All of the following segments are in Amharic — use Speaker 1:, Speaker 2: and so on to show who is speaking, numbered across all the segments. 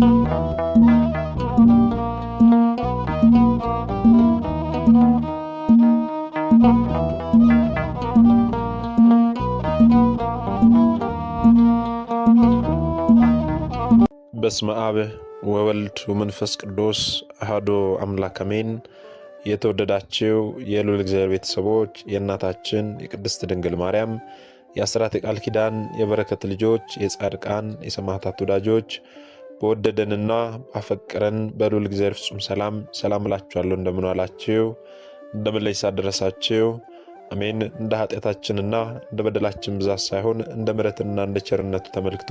Speaker 1: በስመ አብ ወወልድ ወመንፈስ ቅዱስ አሐዱ አምላክ አሜን። የተወደዳችሁ የልዑል እግዚአብሔር ቤተሰቦች የእናታችን የቅድስት ድንግል ማርያም የአስራት የቃል ኪዳን የበረከት ልጆች የጻድቃን የሰማዕታት ወዳጆች በወደደንና ባፈቀረን በልዑል እግዚአብሔር ፍጹም ሰላም እላችኋለሁ። እንደምን ዋላችሁ? እንደምን ለይሳ ደረሳችሁ? አሜን። እንደ ኃጢአታችንና እንደ በደላችን ብዛት ሳይሆን እንደ ምሕረትና እንደ ቸርነቱ ተመልክቶ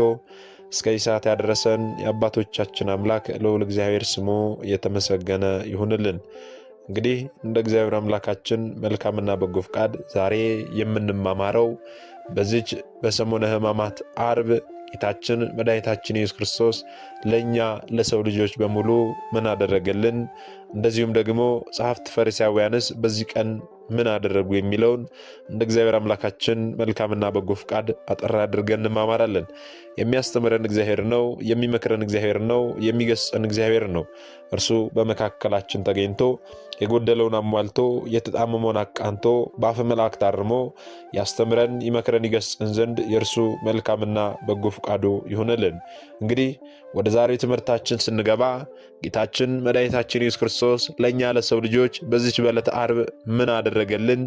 Speaker 1: እስከዚህ ሰዓት ያደረሰን የአባቶቻችን አምላክ ልዑል እግዚአብሔር ስሙ የተመሰገነ ይሁንልን። እንግዲህ እንደ እግዚአብሔር አምላካችን መልካምና በጎ ፍቃድ ዛሬ የምንማማረው በዚች በሰሙነ ሕማማት ዓርብ ጌታችን መድኃኒታችን ኢየሱስ ክርስቶስ ለኛ ለሰው ልጆች በሙሉ ምን አደረገልን፣ እንደዚሁም ደግሞ ጸሐፍት ፈሪሳውያንስ በዚህ ቀን ምን አደረጉ የሚለውን እንደ እግዚአብሔር አምላካችን መልካምና በጎ ፍቃድ አጠር አድርገን እንማማራለን። የሚያስተምረን እግዚአብሔር ነው፣ የሚመክረን እግዚአብሔር ነው፣ የሚገስጸን እግዚአብሔር ነው። እርሱ በመካከላችን ተገኝቶ የጎደለውን አሟልቶ የተጣመመውን አቃንቶ በአፈ መላእክት አርሞ ያስተምረን ይመክረን ይገስጸን ዘንድ የእርሱ መልካምና በጎ ፍቃዱ ይሁንልን። እንግዲህ ወደ ዛሬው ትምህርታችን ስንገባ ጌታችን መድኃኒታችን ኢየሱስ ክርስቶስ ለኛ ለሰው ልጆች በዚች በዕለተ ዓርብ ምን አደረገልን?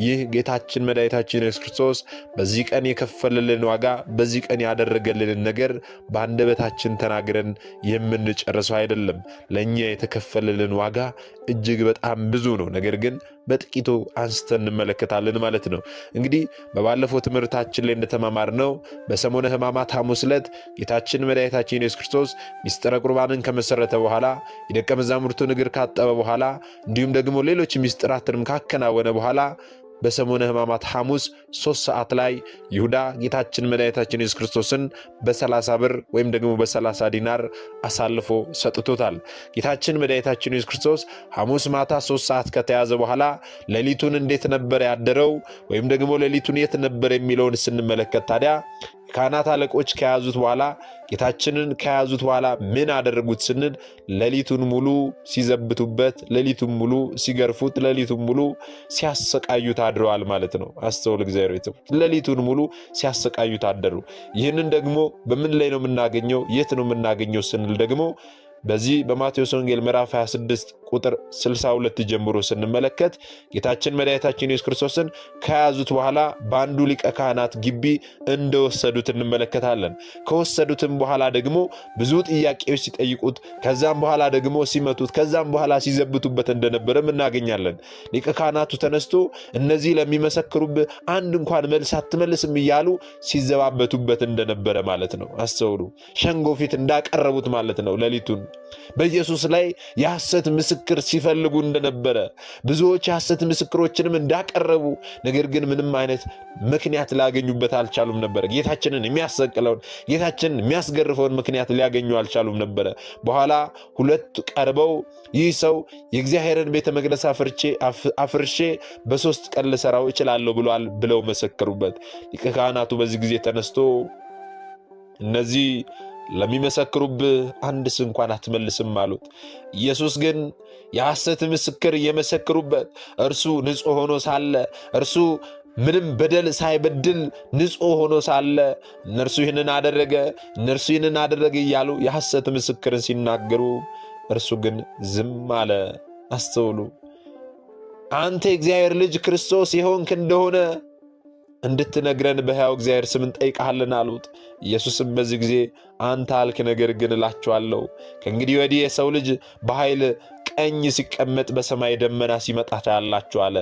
Speaker 1: ይህ ጌታችን መድኃኒታችን ኢየሱስ ክርስቶስ በዚህ ቀን የከፈለልን ዋጋ፣ በዚህ ቀን ያደረገልንን ነገር በአንደበታችን ተናግረን የምንጨርሰው አይደለም። ለኛ የተከፈለልን ዋጋ እጅግ በጣም ብዙ ነው። ነገር ግን በጥቂቱ አንስተን እንመለከታለን ማለት ነው። እንግዲህ በባለፈው ትምህርታችን ላይ እንደተማማርነው በሰሙነ ሕማማት ሐሙስ ዕለት ጌታችን መድኃኒታችን ኢየሱስ ክርስቶስ ሚስጥረ ቁርባንን ከመሰረተ በኋላ የደቀ መዛሙርቱን እግር ካጠበ በኋላ እንዲሁም ደግሞ ሌሎች ሚስጥራትንም ካከናወነ በኋላ በሰሙነ ሕማማት ሐሙስ 3 ሰዓት ላይ ይሁዳ ጌታችን መድኃኒታችን ኢየሱስ ክርስቶስን በ30 ብር ወይም ደግሞ በ30 ዲናር አሳልፎ ሰጥቶታል። ጌታችን መድኃኒታችን ኢየሱስ ክርስቶስ ሐሙስ ማታ 3 ሰዓት ከተያዘ በኋላ ሌሊቱን እንዴት ነበር ያደረው ወይም ደግሞ ሌሊቱን የት ነበር የሚለውን ስንመለከት ታዲያ ካህናት አለቆች ከያዙት በኋላ ጌታችንን ከያዙት በኋላ ምን አደረጉት ስንል ሌሊቱን ሙሉ ሲዘብቱበት፣ ሌሊቱን ሙሉ ሲገርፉት፣ ሌሊቱን ሙሉ ሲያሰቃዩት አድረዋል ማለት ነው። አስተውል እግዚአብሔር ቤተሰብ፣ ሌሊቱን ሙሉ ሲያሰቃዩት አደሩ። ይህንን ደግሞ በምን ላይ ነው የምናገኘው? የት ነው የምናገኘው ስንል ደግሞ በዚህ በማቴዎስ ወንጌል ምዕራፍ 26 ቁጥር 62 ጀምሮ ስንመለከት ጌታችን መድኃኒታችን ኢየሱስ ክርስቶስን ከያዙት በኋላ በአንዱ ሊቀ ካህናት ግቢ እንደወሰዱት እንመለከታለን። ከወሰዱትም በኋላ ደግሞ ብዙ ጥያቄዎች ሲጠይቁት፣ ከዛም በኋላ ደግሞ ሲመቱት፣ ከዛም በኋላ ሲዘብቱበት እንደነበረም እናገኛለን። ሊቀ ካህናቱ ተነስቶ እነዚህ ለሚመሰክሩብህ አንድ እንኳን መልስ አትመልስም እያሉ ሲዘባበቱበት እንደነበረ ማለት ነው። አስተውሉ። ሸንጎ ፊት እንዳቀረቡት ማለት ነው። ሌሊቱን በኢየሱስ ላይ የሐሰት ምስክር ሲፈልጉ እንደነበረ ብዙዎች የሐሰት ምስክሮችንም እንዳቀረቡ፣ ነገር ግን ምንም አይነት ምክንያት ሊያገኙበት አልቻሉም ነበር። ጌታችንን የሚያሰቅለውን ጌታችንን የሚያስገርፈውን ምክንያት ሊያገኙ አልቻሉም ነበረ። በኋላ ሁለት ቀርበው ይህ ሰው የእግዚአብሔርን ቤተ መቅደስ አፍርሼ በ3 ቀን ልሰራው እችላለሁ ብሏል ብለው መሰከሩበት። ሊቀ ካህናቱ በዚህ ጊዜ ተነስቶ እነዚህ ለሚመሰክሩብህ አንድስ እንኳን አትመልስም አሉት። ኢየሱስ ግን የሐሰት ምስክር እየመሰክሩበት እርሱ ንጹሕ ሆኖ ሳለ፣ እርሱ ምንም በደል ሳይበድል ንጹሕ ሆኖ ሳለ እነርሱ ይህንን አደረገ እያሉ የሐሰት ምስክርን ሲናገሩ እርሱ ግን ዝም አለ። አስተውሉ። አንተ የእግዚአብሔር ልጅ ክርስቶስ የሆንክ እንደሆነ እንድትነግረን በሕያው እግዚአብሔር ስም እንጠይቅሃለን አሉት። ኢየሱስም በዚህ ጊዜ አንተ አልክ፣ ነገር ግን እላችኋለሁ ከእንግዲህ ወዲህ የሰው ልጅ በኃይል ቀኝ ሲቀመጥ በሰማይ ደመና ሲመጣ ታያላችሁ አለ።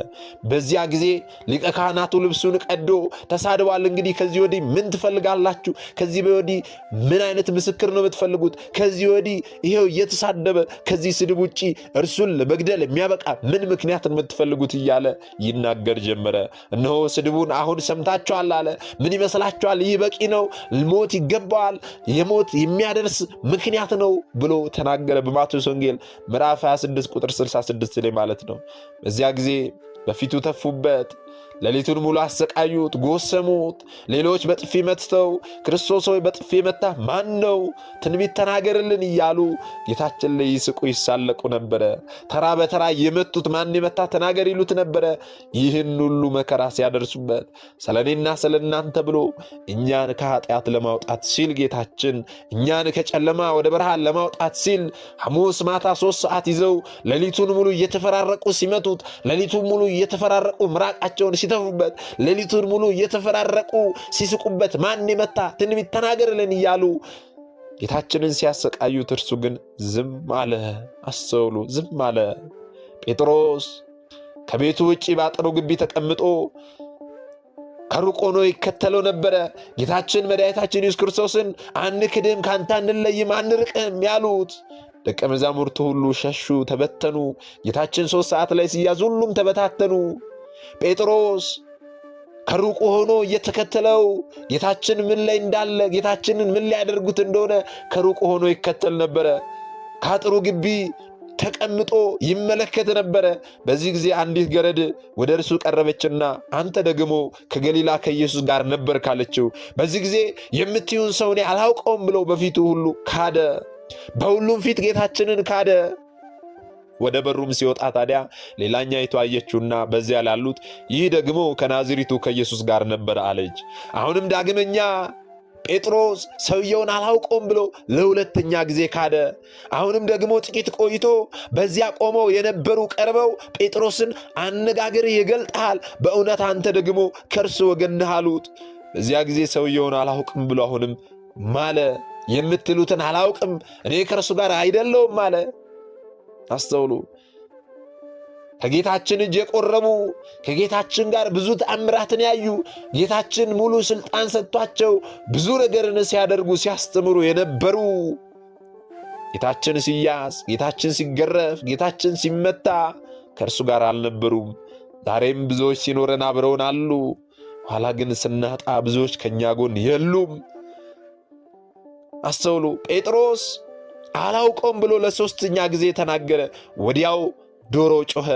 Speaker 1: በዚያ ጊዜ ሊቀ ካህናቱ ልብሱን ቀዶ ተሳድቧል። እንግዲህ ከዚህ ወዲህ ምን ትፈልጋላችሁ? ከዚህ ወዲህ ምን አይነት ምስክር ነው የምትፈልጉት? ከዚህ ወዲህ ይሄው እየተሳደበ ከዚህ ስድብ ውጪ እርሱን ለመግደል የሚያበቃ ምን ምክንያት ነው የምትፈልጉት? እያለ ይናገር ጀመረ። እነሆ ስድቡን አሁን ሰምታችኋል አለ። ምን ይመስላችኋል? ይህ በቂ ነው፣ ሞት ይገባዋል፣ የሞት የሚያደርስ ምክንያት ነው ብሎ ተናገረ። በማቴዎስ ወንጌል ምዕራፍ 26 ቁጥር 66 ላይ ማለት ነው። በዚያ ጊዜ በፊቱ ተፉበት፣ ሌሊቱን ሙሉ አሰቃዩት፣ ጎሰሙት። ሌሎች በጥፊ መትተው ክርስቶስ ሆይ በጥፊ መታ ማን ነው? ትንቢት ተናገርልን እያሉ ጌታችን ላይ ይስቁ ይሳለቁ ነበረ። ተራ በተራ የመቱት ማን የመታ ተናገር ይሉት ነበረ። ይህን ሁሉ መከራ ሲያደርሱበት ስለኔና ስለናንተ ብሎ እኛን ከኃጢአት ለማውጣት ሲል ጌታችን እኛን ከጨለማ ወደ ብርሃን ለማውጣት ሲል ሐሙስ ማታ 3 ሰዓት ይዘው ሌሊቱን ሙሉ እየተፈራረቁ ሲመቱት፣ ሌሊቱን ሙሉ እየተፈራረቁ ምራቃቸውን ሲተፉበት፣ ሌሊቱን ሙሉ እየተፈራረቁ ሲስቁበት ማን የመታ ትንቢት ተናገርልን እያሉ ጌታችንን ሲያሰቃዩት እርሱ ግን ዝም አለ። አስተውሉ፣ ዝም አለ። ጴጥሮስ ከቤቱ ውጪ ባጥሩ ግቢ ተቀምጦ ከሩቅ ሆኖ ይከተለው ነበረ። ጌታችን መድኃኒታችን ኢየሱስ ክርስቶስን አንክድም፣ ካንተ አንለይም፣ አንርቅም ያሉት ደቀ መዛሙርቱ ሁሉ ሸሹ፣ ተበተኑ። ጌታችን 3 ሰዓት ላይ ሲያዝ ሁሉም ተበታተኑ። ጴጥሮስ ከሩቅ ሆኖ እየተከተለው ጌታችን ምን ላይ እንዳለ፣ ጌታችንን ምን ሊያደርጉት እንደሆነ ከሩቅ ሆኖ ይከተል ነበረ። ከአጥሩ ግቢ ተቀምጦ ይመለከት ነበረ። በዚህ ጊዜ አንዲት ገረድ ወደ እርሱ ቀረበችና አንተ ደግሞ ከገሊላ ከኢየሱስ ጋር ነበር ካለችው፣ በዚህ ጊዜ የምትዩን ሰው እኔ አላውቀውም ብሎ በፊቱ ሁሉ ካደ። በሁሉም ፊት ጌታችንን ካደ። ወደ በሩም ሲወጣ ታዲያ ሌላኛይቱ አየችውና በዚያ ላሉት ይህ ደግሞ ከናዝሪቱ ከኢየሱስ ጋር ነበር አለች። አሁንም ዳግመኛ ጴጥሮስ ሰውየውን አላውቀውም ብሎ ለሁለተኛ ጊዜ ካደ። አሁንም ደግሞ ጥቂት ቆይቶ በዚያ ቆመው የነበሩ ቀርበው ጴጥሮስን አነጋገር ይገልጣል፣ በእውነት አንተ ደግሞ ከእርሱ ወገን ነህ አሉት። በዚያ ጊዜ ሰውየውን አላውቅም ብሎ አሁንም ማለ። የምትሉትን አላውቅም፣ እኔ ከእርሱ ጋር አይደለሁም አለ። አስተውሉ። ከጌታችን እጅ የቆረቡ ከጌታችን ጋር ብዙ ተአምራትን ያዩ ጌታችን ሙሉ ስልጣን ሰጥቷቸው ብዙ ነገርን ሲያደርጉ ሲያስተምሩ የነበሩ ጌታችን ሲያዝ፣ ጌታችን ሲገረፍ፣ ጌታችን ሲመታ ከእርሱ ጋር አልነበሩም። ዛሬም ብዙዎች ሲኖረን አብረውን አሉ። ኋላ ግን ስናጣ ብዙዎች ከኛ ጎን የሉም። አስተውሉ። ጴጥሮስ አላውቀውም ብሎ ለ3ኛ ጊዜ ተናገረ። ወዲያው ዶሮ ጮኸ።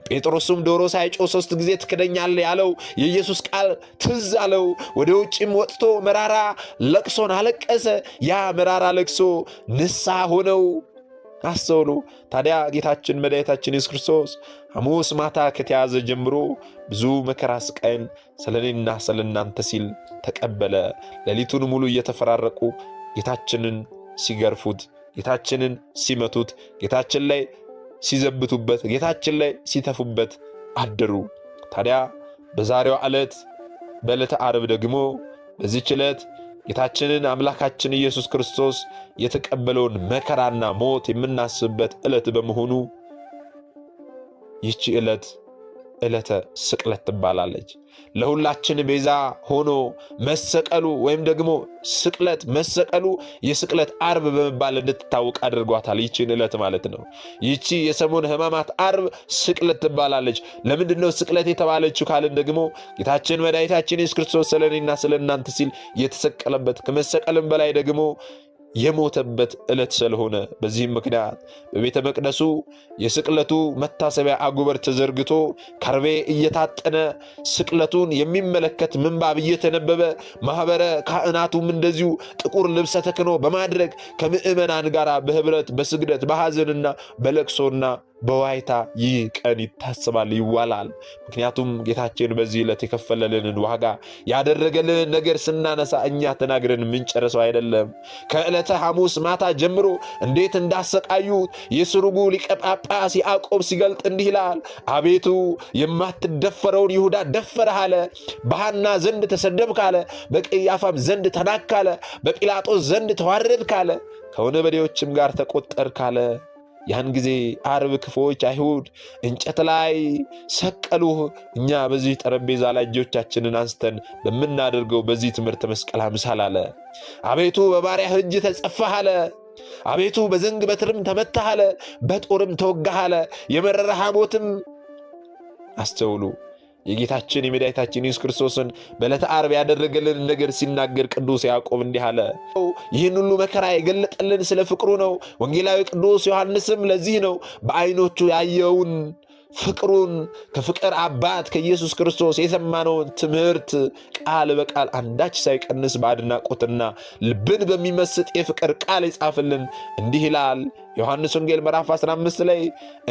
Speaker 1: ጴጥሮስም ዶሮ ሳይጮህ 3 ጊዜ ትክደኛለህ ያለው የኢየሱስ ቃል ትዝ አለው። ወደ ውጭም ወጥቶ መራራ ለቅሶን አለቀሰ። ያ መራራ ለቅሶ ንስሐ ሆነው። አስተውሉ። ታዲያ ጌታችን መድኃኒታችን ኢየሱስ ክርስቶስ ሐሙስ ማታ ከተያዘ ጀምሮ ብዙ መከራ ስቃይን ስለኔና ስለናንተ ሲል ተቀበለ። ሌሊቱን ሙሉ እየተፈራረቁ ጌታችንን ሲገርፉት፣ ጌታችንን ሲመቱት፣ ጌታችን ላይ ሲዘብቱበት፣ ጌታችን ላይ ሲተፉበት አደሩ። ታዲያ በዛሬው ዕለት በዕለተ ዓርብ ደግሞ በዚህች ዕለት ጌታችንን አምላካችን ኢየሱስ ክርስቶስ የተቀበለውን መከራና ሞት የምናስብበት ዕለት በመሆኑ ይህች ዕለት ዕለተ ስቅለት ትባላለች። ለሁላችን ቤዛ ሆኖ መሰቀሉ ወይም ደግሞ ስቅለት መሰቀሉ የስቅለት ዓርብ በመባል እንድትታወቅ አድርጓታል። ይህችን ዕለት ማለት ነው። ይህቺ የሰሙነ ሕማማት ዓርብ ስቅለት ትባላለች። ለምንድን ነው ስቅለት የተባለችው ካልን ደግሞ ጌታችን መድኃኒታችን ኢየሱስ ክርስቶስ ስለኔና ስለናንተ ሲል የተሰቀለበት ከመሰቀልም በላይ ደግሞ የሞተበት ዕለት ስለሆነ በዚህም ምክንያት በቤተ መቅደሱ የስቅለቱ መታሰቢያ አጉበር ተዘርግቶ ከርቤ እየታጠነ ስቅለቱን የሚመለከት ምንባብ እየተነበበ ማኅበረ ካህናቱም እንደዚሁ ጥቁር ልብሰ ተክህኖ በማድረግ ከምዕመናን ጋር በህብረት በስግደት በሐዘንና በለቅሶና በዋይታ ይህ ቀን ይታሰባል፣ ይዋላል። ምክንያቱም ጌታችን በዚህ ዕለት የከፈለልንን ዋጋ ያደረገልንን ነገር ስናነሳ እኛ ተናግረን የምንጨርሰው አይደለም። ከዕለተ ሐሙስ ማታ ጀምሮ እንዴት እንዳሰቃዩት የስሩጉ ሊቀ ጳጳስ ያዕቆብ ሲገልጥ እንዲህ ይላል። አቤቱ የማትደፈረውን ይሁዳ ደፈረህ አለ። በሐና ዘንድ ተሰደብክ አለ። በቀያፋም ዘንድ ተናቅክ አለ። በጲላጦስ ዘንድ ተዋረድክ አለ። ከወንበዴዎችም ጋር ተቆጠርክ አለ። ያን ጊዜ ዓርብ ክፉዎች አይሁድ እንጨት ላይ ሰቀሉህ። እኛ በዚህ ጠረጴዛ ላይ እጆቻችንን አንስተን በምናደርገው በዚህ ትምህርተ መስቀል አምሳል አለ። አቤቱ በባሪያህ እጅ ተጸፋህ አለ። አቤቱ በዘንግ በትርም ተመታህ አለ። በጦርም ተወጋህ አለ። የመረረ ሐሞትም አስተውሉ። የጌታችን የመድኃኒታችን ኢየሱስ ክርስቶስን በዕለተ ዓርብ ያደረገልን ነገር ሲናገር ቅዱስ ያዕቆብ እንዲህ አለ። ይህን ሁሉ መከራ የገለጠልን ስለ ፍቅሩ ነው። ወንጌላዊ ቅዱስ ዮሐንስም ለዚህ ነው በዓይኖቹ ያየውን ፍቅሩን ከፍቅር አባት ከኢየሱስ ክርስቶስ የሰማነውን ትምህርት ቃል በቃል አንዳች ሳይቀንስ በአድናቆትና ልብን በሚመስጥ የፍቅር ቃል የጻፈልን እንዲህ ይላል። ዮሐንስ ወንጌል ምዕራፍ 15 ላይ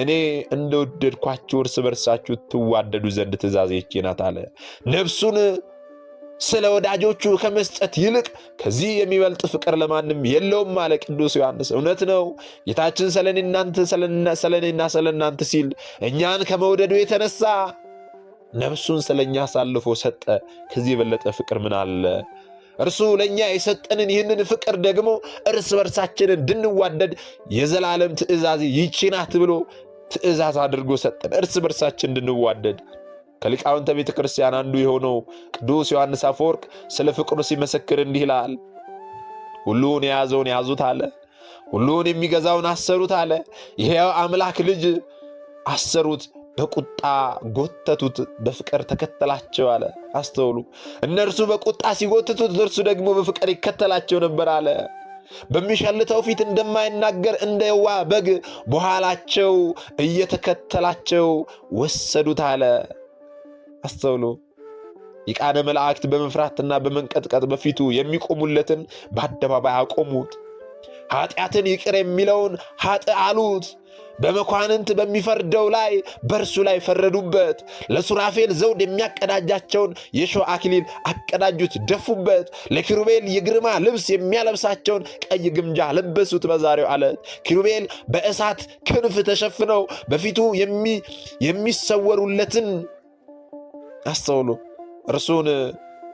Speaker 1: እኔ እንደወደድኳችሁ እርስ በርሳችሁ ትዋደዱ ዘንድ ትእዛዜ ይህች ናት አለ። ነፍሱን ስለ ወዳጆቹ ከመስጠት ይልቅ ከዚህ የሚበልጥ ፍቅር ለማንም የለውም አለ ቅዱስ ዮሐንስ። እውነት ነው። ጌታችን ስለኔና ስለእናንተ ሲል እኛን ከመውደዱ የተነሳ ነፍሱን ስለኛ አሳልፎ ሰጠ። ከዚህ የበለጠ ፍቅር ምን አለ? እርሱ ለኛ የሰጠንን ይህንን ፍቅር ደግሞ እርስ በርሳችን እንድንዋደድ የዘላለም ትእዛዝ ይህች ናት ብሎ ትእዛዝ አድርጎ ሰጠን። እርስ በርሳችን እንድንዋደድ ከሊቃውንተ ቤተ ክርስቲያን አንዱ የሆነው ቅዱስ ዮሐንስ አፈወርቅ ስለ ፍቅሩ ሲመሰክር እንዲህ ይላል። ሁሉን የያዘውን ያዙት አለ። ሁሉን የሚገዛውን አሰሩት አለ። ይሄው አምላክ ልጅ አሰሩት፣ በቁጣ ጎተቱት፣ በፍቅር ተከተላቸው አለ። አስተውሉ። እነርሱ በቁጣ ሲጎትቱት እርሱ ደግሞ በፍቅር ይከተላቸው ነበር አለ። በሚሸልተው ፊት እንደማይናገር እንደ የዋህ በግ በኋላቸው እየተከተላቸው ወሰዱት አለ። አስተውሉ። ሊቃነ መላእክት በመፍራትና በመንቀጥቀጥ በፊቱ የሚቆሙለትን በአደባባይ አቆሙት። ኃጢአትን ይቅር የሚለውን ኃጥእ አሉት። በመኳንንት በሚፈርደው ላይ በእርሱ ላይ ፈረዱበት። ለሱራፌል ዘውድ የሚያቀዳጃቸውን የሾህ አክሊል አቀዳጁት፣ ደፉበት። ለኪሩቤል የግርማ ልብስ የሚያለብሳቸውን ቀይ ግምጃ ለበሱት። በዛሬው ዕለት ኪሩቤል በእሳት ክንፍ ተሸፍነው በፊቱ የሚሰወሩለትን አስተውሉ። እርሱን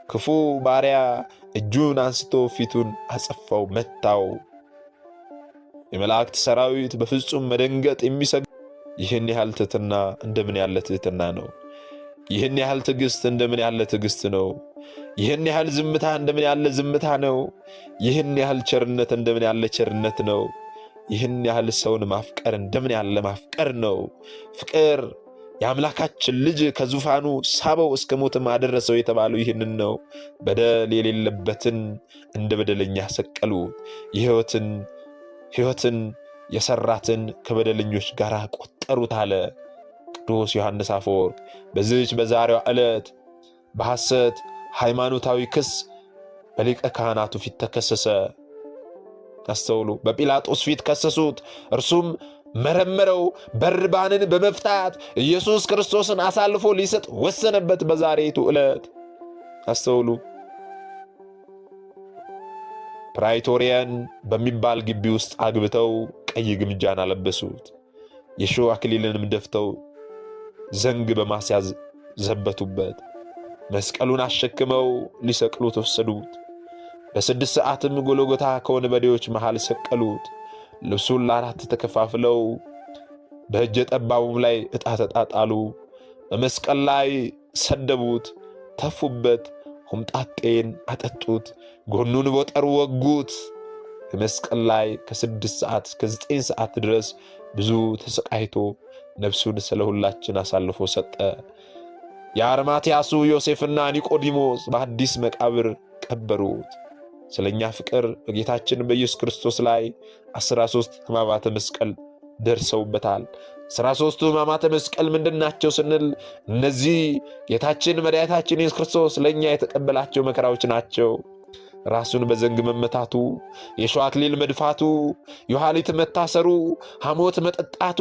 Speaker 1: ክፉ ባሪያ እጁን አንስቶ ፊቱን አጸፋው፣ መታው። የመላእክት ሰራዊት በፍጹም መደንገጥ የሚሰግድ ይህን ያህል ትሕትና እንደምን ያለ ትሕትና ነው! ይህን ያህል ትዕግስት እንደምን ያለ ትዕግስት ነው! ይህን ያህል ዝምታ እንደምን ያለ ዝምታ ነው! ይህን ያህል ቸርነት እንደምን ያለ ቸርነት ነው! ይህን ያህል ሰውን ማፍቀር እንደምን ያለ ማፍቀር ነው! ፍቅር የአምላካችን ልጅ ከዙፋኑ ሳበው እስከ ሞትም አደረሰው የተባለው ይህንን ነው። በደል የሌለበትን እንደ በደለኛ ሰቀሉት። ሕይወትን የሰራትን ከበደለኞች ጋር ቆጠሩት አለ ቅዱስ ዮሐንስ አፈወርቅ። በዚህች በዛሬዋ ዕለት በሐሰት ሃይማኖታዊ ክስ በሊቀ ካህናቱ ፊት ተከሰሰ። አስተውሉ። በጲላጦስ ፊት ከሰሱት። እርሱም መረመረው። በርባንን በመፍታት ኢየሱስ ክርስቶስን አሳልፎ ሊሰጥ ወሰነበት በዛሬቱ ዕለት። አስተውሉ። ፕራይቶሪያን በሚባል ግቢ ውስጥ አግብተው ቀይ ግምጃን አለበሱት። የሾህ አክሊልንም ደፍተው ዘንግ በማስያዝ ዘበቱበት። መስቀሉን አሸክመው ሊሰቅሉት ወሰዱት። በ6 ሰዓትም ጎልጎታ ከወንበዴዎች መሃል ሰቀሉት። ልብሱን ለ4 ተከፋፍለው በእጀ ጠባቡም ላይ ዕጣ ተጣጣሉ። በመስቀል ላይ ሰደቡት፣ ተፉበት፣ ሆምጣጤን አጠጡት፣ ጎኑን በጠሩ ወጉት። በመስቀል ላይ ከ6 ሰዓት እስከ 9 ሰዓት ድረስ ብዙ ተሰቃይቶ ነፍሱን ስለ ሁላችን አሳልፎ ሰጠ። የአርማትያሱ ዮሴፍና ኒቆዲሞስ በአዲስ መቃብር ቀበሩት። ስለኛ ፍቅር በጌታችን በኢየሱስ ክርስቶስ ላይ 13 ሕማማተ መስቀል ደርሰውበታል። 13ቱ ሕማማተ መስቀል ምንድናቸው ስንል እነዚህ ጌታችን መድኃኒታችን ኢየሱስ ክርስቶስ ለኛ የተቀበላቸው መከራዎች ናቸው። ራሱን በዘንግ መመታቱ፣ የሾህ አክሊል መድፋቱ፣ የኋሊት መታሰሩ፣ ሐሞት መጠጣቱ፣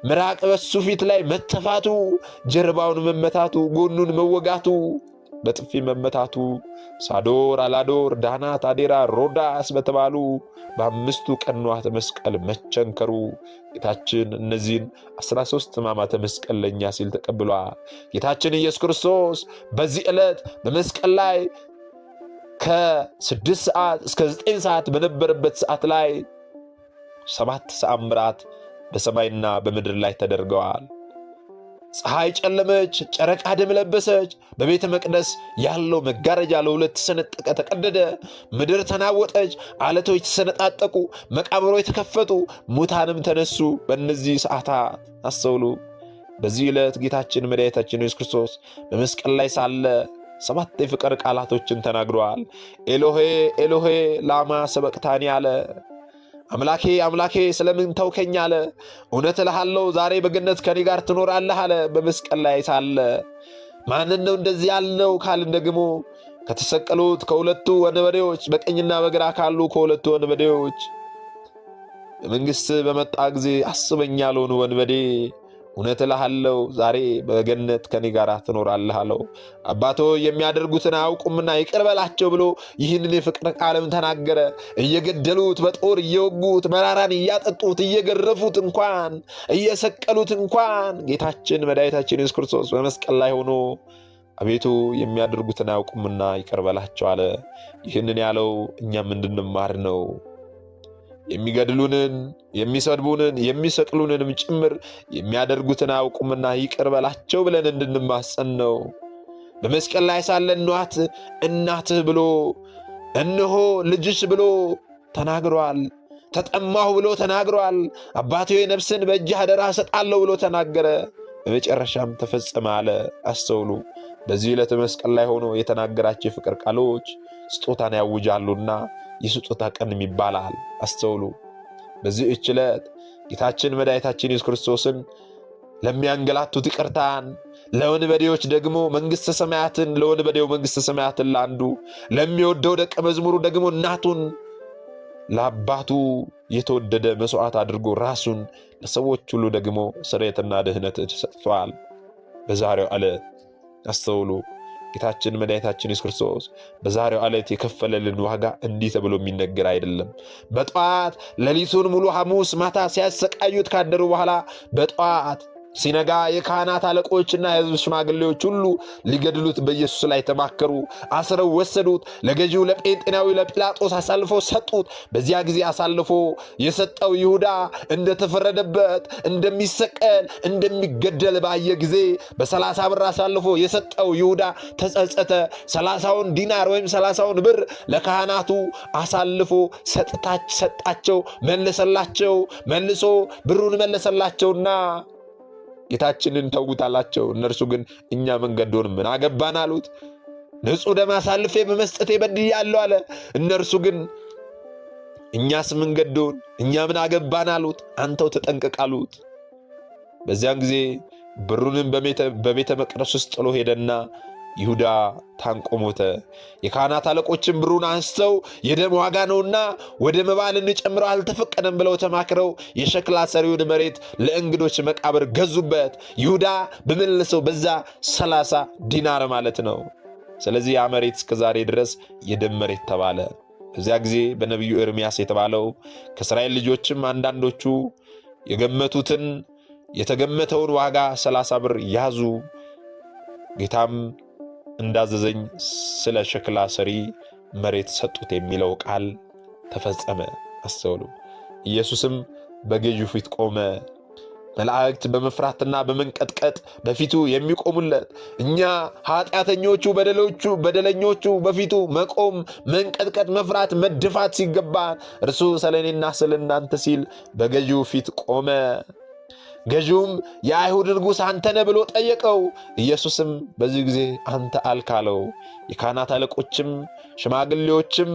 Speaker 1: ምራቅ በሱ ፊት ላይ መተፋቱ፣ ጀርባውን መመታቱ፣ ጎኑን መወጋቱ፣ በጥፊ መመታቱ፣ ሳዶር፣ አላዶር፣ ዳናት፣ አዴራ፣ ሮዳስ በተባሉ በ5ቱ ቀንዋተ መስቀል መቸንከሩ ጌታችን እነዚህን 13 ሕማማተ መስቀል ለኛ ሲል ተቀብሏል። ጌታችን ኢየሱስ ክርስቶስ በዚህ ዕለት በመስቀል ላይ ከ6 ሰዓት እስከ 9 ሰዓት በነበረበት ሰዓት ላይ 7 ተአምራት በሰማይና በምድር ላይ ተደርገዋል። ፀሐይ ጨለመች፣ ጨረቃ ደም ለበሰች። በቤተ መቅደስ ያለው መጋረጃ ለ2 ተሰነጠቀ፣ ተቀደደ። ምድር ተናወጠች፣ አለቶች ተሰነጣጠቁ፣ መቃብሮች ተከፈቱ፣ ሙታንም ተነሱ። በእነዚህ ሰዓታት አስተውሉ። በዚህ ዕለት ጌታችን መድኃኒታችን ኢየሱስ ክርስቶስ በመስቀል ላይ ሳለ 7 የፍቅር ቃላቶችን ተናግረዋል። ኤሎሄ ኤሎሄ ላማ ሰበቅታኒ አለ። አምላኬ አምላኬ ስለምን ተውከኝ አለ። እውነት እልሃለሁ ዛሬ በገነት ከኔ ጋር ትኖራለህ አለ። በመስቀል ላይ ሳለ ማንን ነው እንደዚህ ያልነው ካልን ደግሞ ከተሰቀሉት ከሁለቱ ወንበዴዎች በቀኝና በግራ ካሉ ከሁለቱ ወንበዴዎች መንግሥት በመጣ ጊዜ አስበኝ ያለውን ወንበዴ እውነት እልሃለሁ ዛሬ በገነት ከኔ ጋር ትኖራለህ አለው። አባቶ የሚያደርጉትን አያውቁምና ይቅር በላቸው ብሎ ይህንን የፍቅር ቃልም ተናገረ። እየገደሉት በጦር እየወጉት መራራን እያጠጡት እየገረፉት እንኳን እየሰቀሉት እንኳን ጌታችን መድኃኒታችን ኢየሱስ ክርስቶስ በመስቀል ላይ ሆኖ አቤቱ የሚያደርጉትን አያውቁምና ይቅር በላቸው አለ። ይህንን ያለው እኛም እንድንማር ነው። የሚገድሉንን የሚሰድቡንን የሚሰቅሉንንም ጭምር የሚያደርጉትን አያውቁምና ይቅር በላቸው ብለን እንድንማጸን ነው። በመስቀል ላይ ሳለ እናትህ ብሎ እነሆ ልጅሽ ብሎ ተናግሯል። ተጠማሁ ብሎ ተናግሯል። አባቴ ነፍስን በእጅህ አደራ እሰጣለሁ ብሎ ተናገረ። በመጨረሻም ተፈጸመ አለ። አስተውሉ። በዚህ ዕለት መስቀል ላይ ሆኖ የተናገራቸው የፍቅር ቃሎች ስጦታን ያውጃሉና የስጦታ ቀንም ይባላል። አስተውሉ። በዚህ ዕለት ጌታችን መድኃኒታችን ኢየሱስ ክርስቶስን ለሚያንገላቱት ይቅርታን፣ ለወንበዴዎች ደግሞ መንግሥተ ሰማያትን፣ ለወንበዴው መንግሥተ ሰማያትን ለአንዱ ለሚወደው ደቀ መዝሙሩ ደግሞ እናቱን ለአባቱ የተወደደ መስዋዕት አድርጎ ራሱን ለሰዎች ሁሉ ደግሞ ስርየትና ድህነትን ሰጥቷል። በዛሬው ዕለት አስተውሉ። ጌታችን መድኃኒታችን ኢየሱስ ክርስቶስ በዛሬው ዕለት የከፈለልን ዋጋ እንዲህ ተብሎ የሚነገር አይደለም። በጠዋት ሌሊቱን ሙሉ ሐሙስ ማታ ሲያሰቃዩት ካደሩ በኋላ በጠዋት ሲነጋ የካህናት አለቆችና የሕዝብ ሽማግሌዎች ሁሉ ሊገድሉት በኢየሱስ ላይ ተማከሩ። አስረው ወሰዱት። ለገዢው ለጴንጤናዊ ለጲላጦስ አሳልፈው ሰጡት። በዚያ ጊዜ አሳልፎ የሰጠው ይሁዳ እንደተፈረደበት እንደሚሰቀል እንደሚገደል ባየ ጊዜ በ30 ብር አሳልፎ የሰጠው ይሁዳ ተጸጸተ። 30ውን ዲናር ወይም 30ውን ብር ለካህናቱ አሳልፎ ሰጣቸው፣ መለሰላቸው። መልሶ ብሩን መለሰላቸውና ጌታችንን ተውታላቸው። እነርሱ ግን እኛ መንገዶን ምን አገባን አሉት። ንጹሕ ደም አሳልፌ በመስጠቴ በድያለሁ አለ። እነርሱ ግን እኛስ መንገዶን እኛ ምን አገባን አሉት። አንተው ተጠንቀቅ አሉት። በዚያን ጊዜ ብሩንም በቤተ መቅደስ ውስጥ ጥሎ ሄደና ይሁዳ ታንቆ ሞተ። የካህናት አለቆችም ብሩን አንስተው የደም ዋጋ ነውና ወደ መባ ልንጨምረው አልተፈቀደም ብለው ተማክረው የሸክላ ሰሪውን መሬት ለእንግዶች መቃብር ገዙበት። ይሁዳ በመለሰው በዛ 30 ዲናር ማለት ነው። ስለዚህ ያ መሬት እስከ ዛሬ ድረስ የደም መሬት ተባለ። በዚያ ጊዜ በነቢዩ ኤርምያስ የተባለው ከእስራኤል ልጆችም አንዳንዶቹ የተገመተውን ዋጋ 30 ብር ያዙ። ጌታም እንዳዘዘኝ ስለ ሸክላ ሰሪ መሬት ሰጡት የሚለው ቃል ተፈጸመ። አስተውሉ። ኢየሱስም በገዢው ፊት ቆመ። መላእክት በመፍራትና በመንቀጥቀጥ በፊቱ የሚቆሙለት፣ እኛ ኃጢአተኞቹ በደለኞቹ በፊቱ መቆም፣ መንቀጥቀጥ፣ መፍራት፣ መደፋት ሲገባን እርሱ ስለ እኔና ስለ እናንተ ሲል በገዢው ፊት ቆመ። ገዢውም የአይሁድ ንጉሥ አንተ ነህ ብሎ ጠየቀው። ኢየሱስም በዚህ ጊዜ አንተ አልክ አለው። የካህናት አለቆችም ሽማግሌዎችም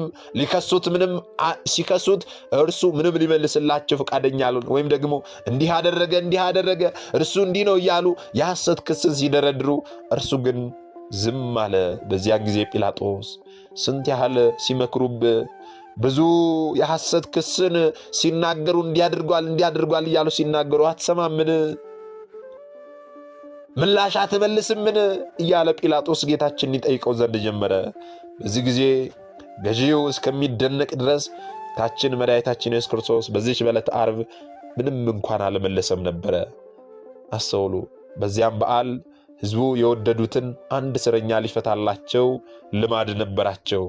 Speaker 1: ሲከሱት እርሱ ምንም ሊመልስላቸው ፈቃደኛ አልሆነ። ወይም ደግሞ እንዲህ አደረገ እርሱ እንዲህ ነው እያሉ የሐሰት ክስን ሲደረድሩ እርሱ ግን ዝም አለ። በዚያን ጊዜ ጲላጦስ ስንት ያህል ሲመክሩብህ ብዙ የሐሰት ክስን ሲናገሩ እንዲያድርጓል እያሉ ሲናገሩ አትሰማምን? ምላሽ አትመልስምን? እያለ ጲላጦስ ጌታችን ይጠይቀው ዘንድ ጀመረ። በዚህ ጊዜ ገዢው እስከሚደነቅ ድረስ ጌታችን መድኃኒታችን ኢየሱስ ክርስቶስ በዚህች በዕለተ ዓርብ ምንም እንኳን አልመለሰም ነበረ። አስተውሉ። በዚያም በዓል ሕዝቡ የወደዱትን አንድ እስረኛ ሊፈታላቸው ልማድ ነበራቸው።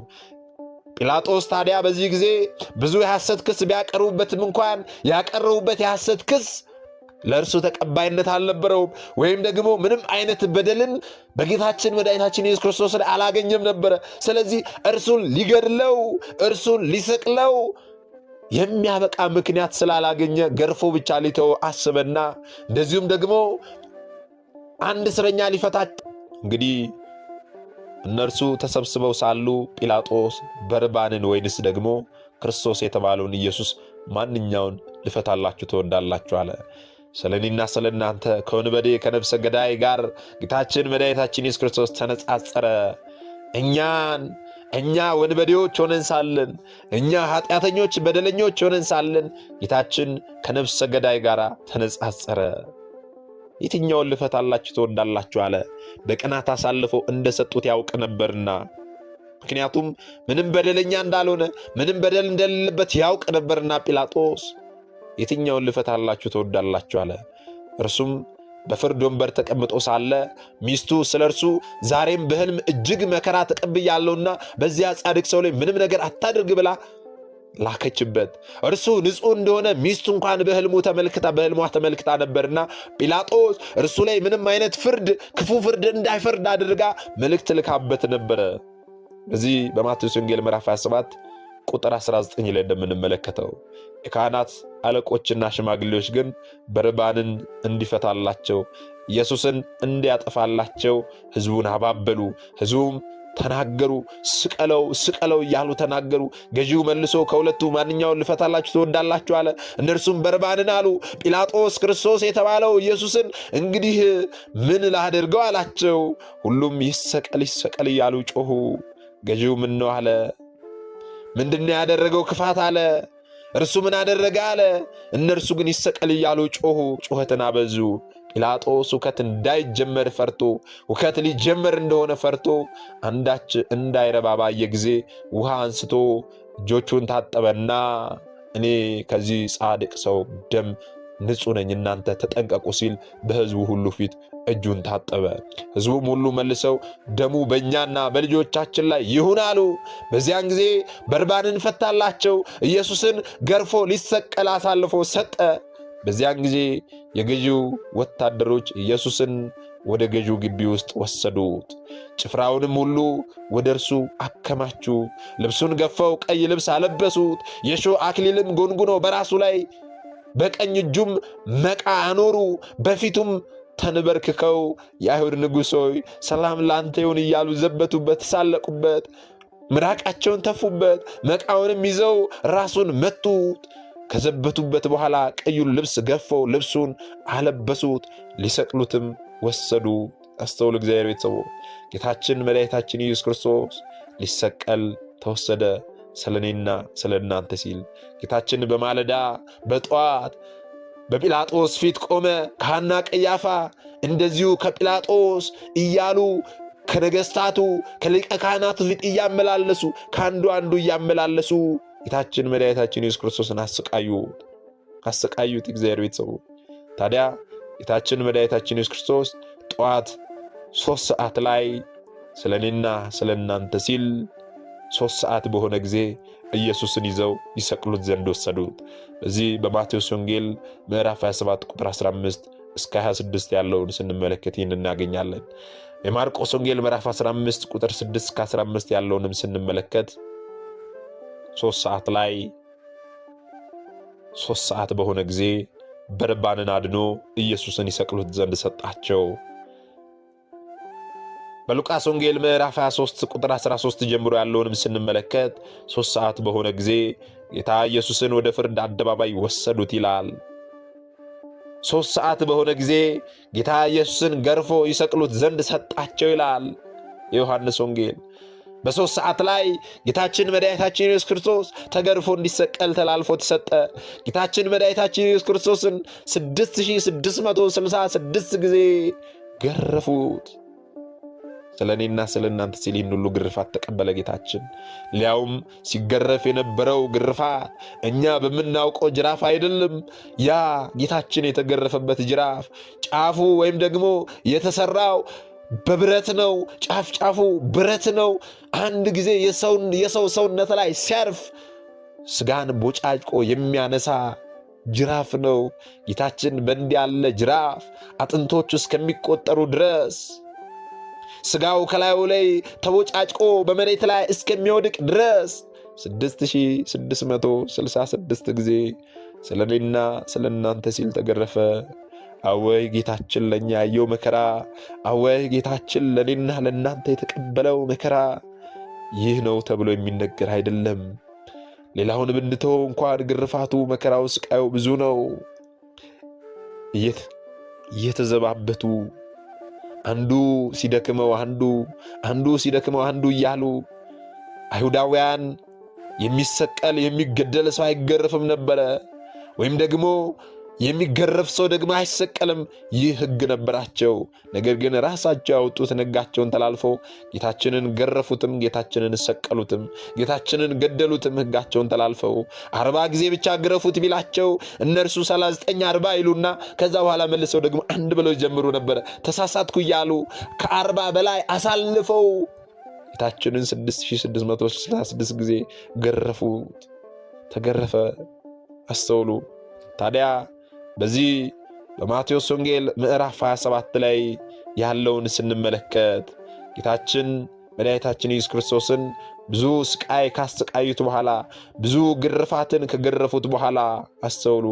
Speaker 1: ጲላጦስ ታዲያ በዚህ ጊዜ ብዙ የሐሰት ክስ ቢያቀርቡበትም እንኳን ያቀረቡበት የሐሰት ክስ ለእርሱ ተቀባይነት አልነበረውም። ወይም ደግሞ ምንም አይነት በደልን በጌታችን መድኃኒታችን ኢየሱስ ክርስቶስ ላይ አላገኘም ነበረ። ስለዚህ እርሱን ሊገድለው እርሱን ሊሰቅለው የሚያበቃ ምክንያት ስላላገኘ ገርፎ ብቻ ሊተው አስበና እንደዚሁም ደግሞ አንድ እስረኛ ሊፈታ እንግዲህ እነርሱ ተሰብስበው ሳሉ ጲላጦስ በርባንን ወይንስ ደግሞ ክርስቶስ የተባለውን ኢየሱስ ማንኛውን ልፈታላችሁ ትወዳላችሁ አለ። ስለኔና ስለናንተ ከወንበዴ ከነፍሰ ገዳይ ጋር ጌታችን መድኃኒታችን ኢየሱስ ክርስቶስ ተነጻጸረ። እኛ ወንበዴዎች ሆነን ሳለን፣ እኛ ኃጢአተኞች በደለኞች ሆነን ሳለን ጌታችን ከነፍሰ ገዳይ ጋር ተነጻጸረ። የትኛውን ልፈታላችሁ ትወዳላችሁ አለ። በቅናት አሳልፈው እንደሰጡት ያውቅ ነበርና፣ ምክንያቱም ምንም በደለኛ እንዳልሆነ ምንም በደል እንደሌለበት ያውቅ ነበርና ጲላጦስ የትኛውን ልፈታላችሁ ትወዳላችሁ አለ። እርሱም በፍርድ ወንበር ተቀምጦ ሳለ ሚስቱ ስለ እርሱ ዛሬም በሕልም እጅግ መከራ ተቀብያለሁና በዚያ ጻድቅ ሰው ላይ ምንም ነገር አታድርግ ብላ ላከችበት። እርሱ ንጹሕ እንደሆነ ሚስቱ እንኳን በሕልሟ ተመልክታ ነበርና ጲላጦስ እርሱ ላይ ምንም አይነት ክፉ ፍርድ እንዳይፈርድ አድርጋ መልእክት ልካበት ነበረ። በዚህ በማቴዎስ ወንጌል ምዕራፍ 27 ቁጥር 19 ላይ እንደምንመለከተው የካህናት አለቆችና ሽማግሌዎች ግን በርባንን እንዲፈታላቸው ኢየሱስን እንዲያጠፋላቸው ሕዝቡን አባበሉ። ሕዝቡም ተናገሩ፣ ስቀለው እያሉ ተናገሩ። ገዢው መልሶ ከሁለቱ ማንኛውን ልፈታላችሁ ትወዳላችሁ አለ። እነርሱም በርባንን አሉ። ጲላጦስ ክርስቶስ የተባለው ኢየሱስን እንግዲህ ምን ላድርገው አላቸው። ሁሉም ይሰቀል እያሉ ጮኹ። ገዢው ምን ነው አለ። ምንድነው ያደረገው ክፋት አለ። እርሱ ምን አደረገ አለ። እነርሱ ግን ይሰቀል እያሉ ጮኹ፣ ጩኸትን አበዙ። ጲላጦስ ሁከት እንዳይጀመር ፈርቶ ሁከት ሊጀመር እንደሆነ ፈርቶ አንዳች እንዳይረባ ባየ ጊዜ ውሃ አንስቶ እጆቹን ታጠበና እኔ ከዚህ ጻድቅ ሰው ደም ንጹሕ ነኝ፣ እናንተ ተጠንቀቁ ሲል በሕዝቡ ሁሉ ፊት እጁን ታጠበ። ሕዝቡም ሁሉ መልሰው ደሙ በእኛና በልጆቻችን ላይ ይሁን አሉ። በዚያን ጊዜ በርባንን ፈታላቸው፣ ኢየሱስን ገርፎ ሊሰቀል አሳልፎ ሰጠ። በዚያን ጊዜ የገዢው ወታደሮች ኢየሱስን ወደ ገዢው ግቢ ውስጥ ወሰዱት። ጭፍራውንም ሁሉ ወደ እርሱ አከማቹ። ልብሱን ገፈው ቀይ ልብስ አለበሱት። የሾህ አክሊልም ጎንጉነው በራሱ ላይ በቀኝ እጁም መቃ አኖሩ። በፊቱም ተንበርክከው የአይሁድ ንጉሥ ሆይ ሰላም ላንተ ይሁን እያሉ ዘበቱበት፣ ተሳለቁበት፣ ምራቃቸውን ተፉበት። መቃውንም ይዘው ራሱን መቱት። ከዘበቱበት በኋላ ቀዩን ልብስ ገፈው ልብሱን አለበሱት፣ ሊሰቅሉትም ወሰዱ። አስተውሉ እግዚአብሔር ቤተሰቦች፣ ጌታችን መድኃኒታችን ኢየሱስ ክርስቶስ ሊሰቀል ተወሰደ። ስለኔና ስለናንተ ሲል ጌታችን በማለዳ በጠዋት በጲላጦስ ፊት ቆመ። ሐና ቀያፋ እንደዚሁ ከጲላጦስ እያሉ ከነገሥታቱ ከሊቀ ካህናቱ ፊት እያመላለሱ ከአንዱ እያመላለሱ ጌታችን መድኃኒታችን ኢየሱስ ክርስቶስን አሰቃዩት። እግዚአብሔር ቤተሰቦች፣ ታዲያ ጌታችን መድኃኒታችን ኢየሱስ ክርስቶስ ጠዋት 3 ሰዓት ላይ ስለኔና ስለናንተ ሲል 3 ሰዓት በሆነ ጊዜ ኢየሱስን ይዘው ይሰቅሉት ዘንድ ወሰዱት። በዚህ በማቴዎስ ወንጌል ምዕራፍ 27 ቁጥር 15 እስከ 26 ያለውን ስንመለከት ይህን እናገኛለን። የማርቆስ ወንጌል ምዕራፍ 15 ቁጥር 6 እስከ 15 ያለውንም ስንመለከት 3 ሰዓት በሆነ ጊዜ በርባንን አድኖ ኢየሱስን ይሰቅሉት ዘንድ ሰጣቸው። በሉቃስ ወንጌል ምዕራፍ 23 ቁጥር 13 ጀምሮ ያለውንም ስንመለከት 3 ሰዓት በሆነ ጊዜ ጌታ ኢየሱስን ወደ ፍርድ አደባባይ ወሰዱት ይላል። 3 ሰዓት በሆነ ጊዜ ጌታ ኢየሱስን ገርፎ ይሰቅሉት ዘንድ ሰጣቸው ይላል የዮሐንስ ወንጌል። በ3 ሰዓት ላይ ጌታችን መድኃኒታችን ኢየሱስ ክርስቶስ ተገርፎ እንዲሰቀል ተላልፎ ተሰጠ። ጌታችን መድኃኒታችን ኢየሱስ ክርስቶስን 6666 ጊዜ ገረፉት። ስለኔና ስለናንተ ሲል ይህን ሁሉ ግርፋት ተቀበለ ጌታችን። ሊያውም ሲገረፍ የነበረው ግርፋት እኛ በምናውቀው ጅራፍ አይደለም። ያ ጌታችን የተገረፈበት ጅራፍ ጫፉ ወይም ደግሞ የተሰራው በብረት ነው። ጫፉ ብረት ነው። አንድ ጊዜ የሰው ሰውነት ላይ ሲያርፍ ስጋን ቦጫጭቆ የሚያነሳ ጅራፍ ነው። ጌታችን በእንዲህ ያለ ጅራፍ አጥንቶቹ እስከሚቆጠሩ ድረስ ስጋው ከላዩ ላይ ተቦጫጭቆ በመሬት ላይ እስከሚወድቅ ድረስ 6666 ጊዜ ስለኔና ስለናንተ ሲል ተገረፈ። አወይ ጌታችን ለኛ ያየው መከራ! አወይ ጌታችን ለኔና ለናንተ የተቀበለው መከራ! ይህ ነው ተብሎ የሚነገር አይደለም። ሌላውን ብንተው እንኳን ግርፋቱ፣ መከራው፣ ስቃዩ ብዙ ነው። እየተዘባበቱ አንዱ ሲደክመው አንዱ ሲደክመው አንዱ እያሉ አይሁዳውያን የሚሰቀል የሚገደል ሰው አይገረፍም ነበረ፣ ወይም ደግሞ የሚገረፍ ሰው ደግሞ አይሰቀልም። ይህ ሕግ ነበራቸው። ነገር ግን ራሳቸው ያወጡትን ሕጋቸውን ተላልፈው ጌታችንን ገረፉትም፣ ጌታችንን ሰቀሉትም፣ ጌታችንን ገደሉትም። ሕጋቸውን ተላልፈው 40 ጊዜ ብቻ ግረፉት ቢላቸው እነርሱ 39 40 ይሉና ከዛ በኋላ መልሰው ደግሞ አንድ ብለው ይጀምሩ ነበረ። ተሳሳትኩ እያሉ ከ40 በላይ አሳልፈው ጌታችንን 6666 ጊዜ ገረፉት። ተገረፈ። አስተውሉ። ታዲያ በዚህ በማቴዎስ ወንጌል ምዕራፍ 27 ላይ ያለውን ስንመለከት ጌታችን መድኃኒታችን ኢየሱስ ክርስቶስን ብዙ ስቃይ ካሰቃዩት በኋላ ብዙ ግርፋትን ከገረፉት በኋላ አስተውሉ፣